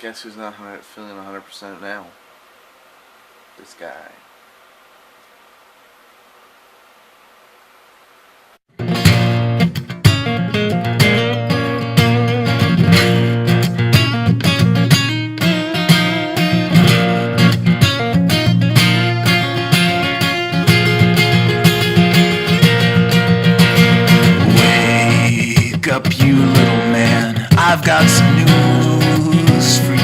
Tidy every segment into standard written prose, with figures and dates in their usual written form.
guess who's not feeling 100% now? This guy. Wake up, you little man. I've got some news for you.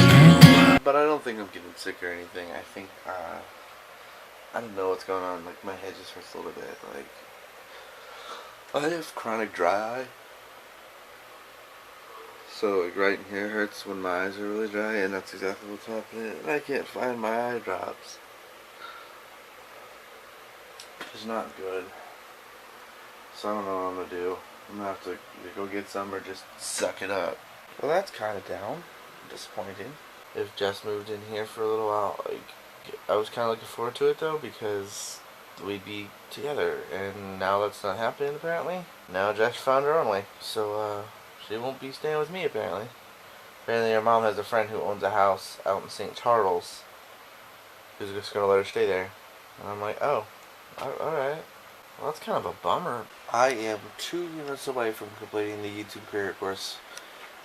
But I don't think I'm getting sick or anything. I think, I don't know what's going on. Like, my head just hurts a little bit. Like, I have chronic dry eye. So, like, right in here hurts when my eyes are really dry, and that's exactly what's happening. And I can't find my eye drops. It's not good. So I don't know what I'm gonna do. I'm gonna have to go get some or just suck it up. Well, that's kind of down. Disappointing. If Jess moved in here for a little while, like, I was kind of looking forward to it though, because we'd be together, and now that's not happening apparently. Now Jess found her own way, so she won't be staying with me apparently. Apparently her mom has a friend who owns a house out in St. Charles who's just gonna let her stay there. And I'm like, oh, alright. Well, that's kind of a bummer. I am 2 units away from completing the YouTube career course.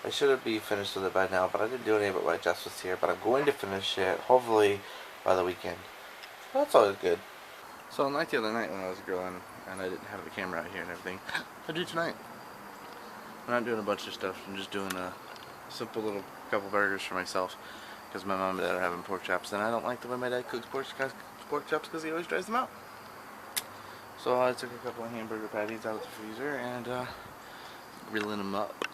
I should be finished with it by now, but I didn't do any of it while Jess was here. But I'm going to finish it, hopefully, by the weekend. That's always good. So, like the other night when I was grilling, and I didn't have the camera out here and everything, I do tonight. I'm not doing a bunch of stuff. I'm just doing a simple little couple burgers for myself, because my mom and dad are having pork chops, and I don't like the way my dad cooks pork chops because he always dries them out. So I took a couple of hamburger patties out of the freezer and grilling them up.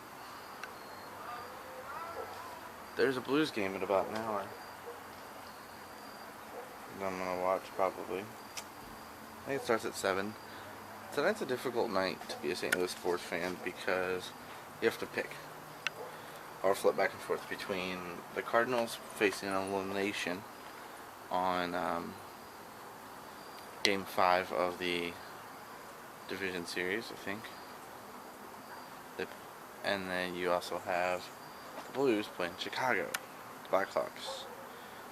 There's a Blues game in about an hour that I'm gonna watch probably. I think it starts at 7. Tonight's a difficult night to be a St. Louis sports fan because you have to pick or flip back and forth between the Cardinals facing an elimination on Game 5 of the Division Series, I think. And then you also have the Blues playing Chicago, Blackhawks.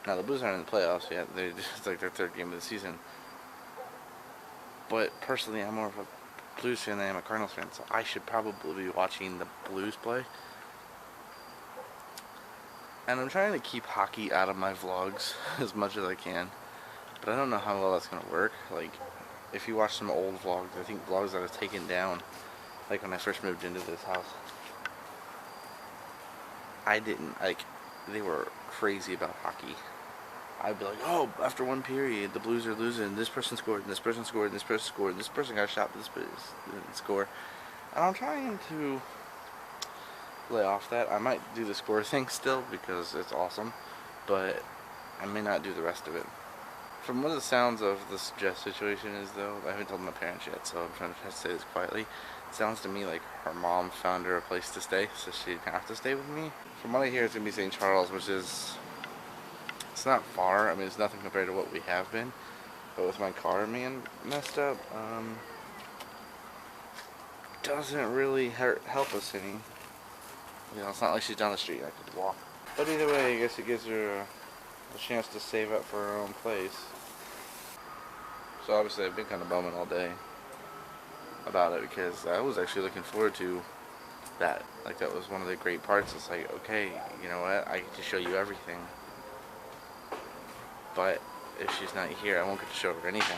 Now the Blues aren't in the playoffs yet. It's like their 3rd game of the season. But personally, I'm more of a Blues fan than I am a Cardinals fan, so I should probably be watching the Blues play. And I'm trying to keep hockey out of my vlogs as much as I can. But I don't know how well that's going to work. Like, if you watch some old vlogs, I think vlogs that I've taken down, like when I first moved into this house, I didn't, like, they were crazy about hockey. I'd be like, oh, after one period, the Blues are losing, this person scored, and this person scored, and this person scored, and this person got shot, but this person didn't score. And I'm trying to lay off that. I might do the score thing still, because it's awesome, but I may not do the rest of it. From what the sounds of this Jess situation is, though, I haven't told my parents yet, so I'm trying to say this quietly. It sounds to me like her mom found her a place to stay, so she didn't have to stay with me. From what I hear, it's going to be St. Charles, which is, it's not far. I mean, it's nothing compared to what we have been. But with my car being messed up, doesn't really help us any. You know, it's not like she's down the street, I could walk. But either way, I guess it gives her a chance to save up for her own place. So obviously I've been kind of bumming all day about it, because I was actually looking forward to that. Like, that was one of the great parts. It's like, okay, you know what, I get to show you everything. But if she's not here, I won't get to show her anything.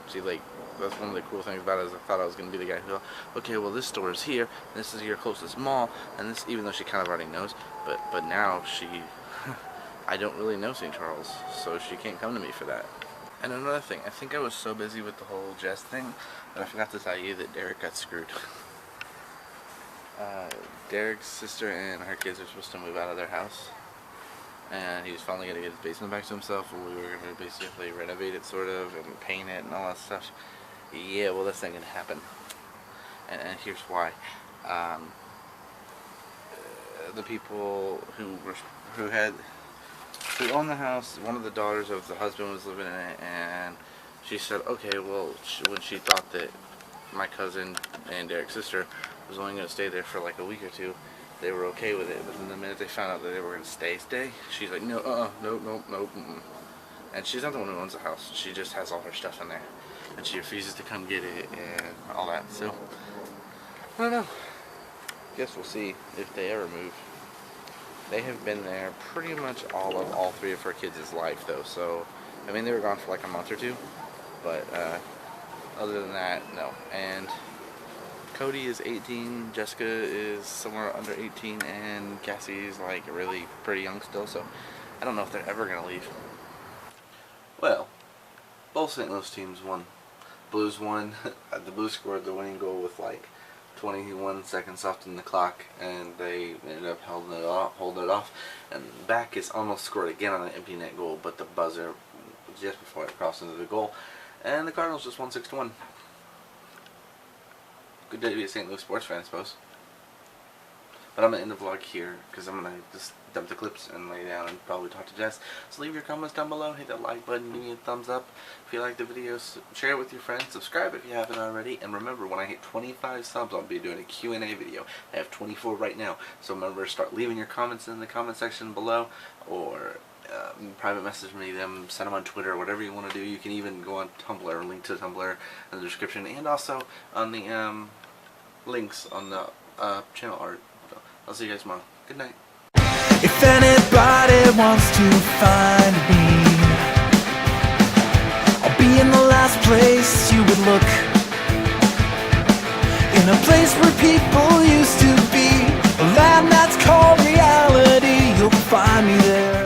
See, like, that's one of the cool things about it, is I thought I was going to be the guy who, okay, well, this store is here, and this is your closest mall, and this, even though she kind of already knows, but now she, I don't really know St. Charles, so she can't come to me for that. And another thing, I think I was so busy with the whole Jess thing that I forgot to tell you that Derrick got screwed. Derrick's sister and her kids are supposed to move out of their house, and he was finally going to get his basement back to himself, and we were going to basically renovate it, sort of, and paint it and all that stuff. Yeah, well, that's not going to happen, and here's why. The people who owned the house, one of the daughters of the husband was living in it, and she said, okay, well, when she thought that my cousin and Derrick's sister was only going to stay there for like a week or two, they were okay with it. But then the minute they found out that they were going to stay, she's like, no, nope, mm-mm. And she's not the one who owns the house. She just has all her stuff in there. And she refuses to come get it and all that. So, I don't know. Guess we'll see if they ever move. They have been there pretty much all three of her kids' life, though. So, I mean, they were gone for like a month or two. But, other than that, no. And Cody is 18, Jessica is somewhere under 18, and Cassie is like really pretty young still. So, I don't know if they're ever going to leave. Well, both St. Louis teams won. Blues won. The Blues scored the winning goal with like 21 seconds left in the clock, and they ended up holding it off. And back is almost scored again on an empty net goal, but the buzzer just before it crossed into the goal. And the Cardinals just won 6-1. Good day to be a St. Louis sports fan, I suppose. But I'm going to end the vlog here, because I'm going to just dump the clips and lay down and probably talk to Jess. So leave your comments down below, hit that like button, give me a thumbs up if you like the video, share it with your friends, subscribe if you haven't already, and remember, when I hit 25 subs, I'll be doing a Q&A video. I have 24 right now, so remember, start leaving your comments in the comment section below, or private message me them, send them on Twitter, whatever you want to do. You can even go on Tumblr, link to Tumblr in the description, and also on the links on the channel art. I'll see you guys tomorrow. Good night. If anybody wants to find me, I'll be in the last place you would look, in a place where people used to be, a land that's called reality. You'll find me there.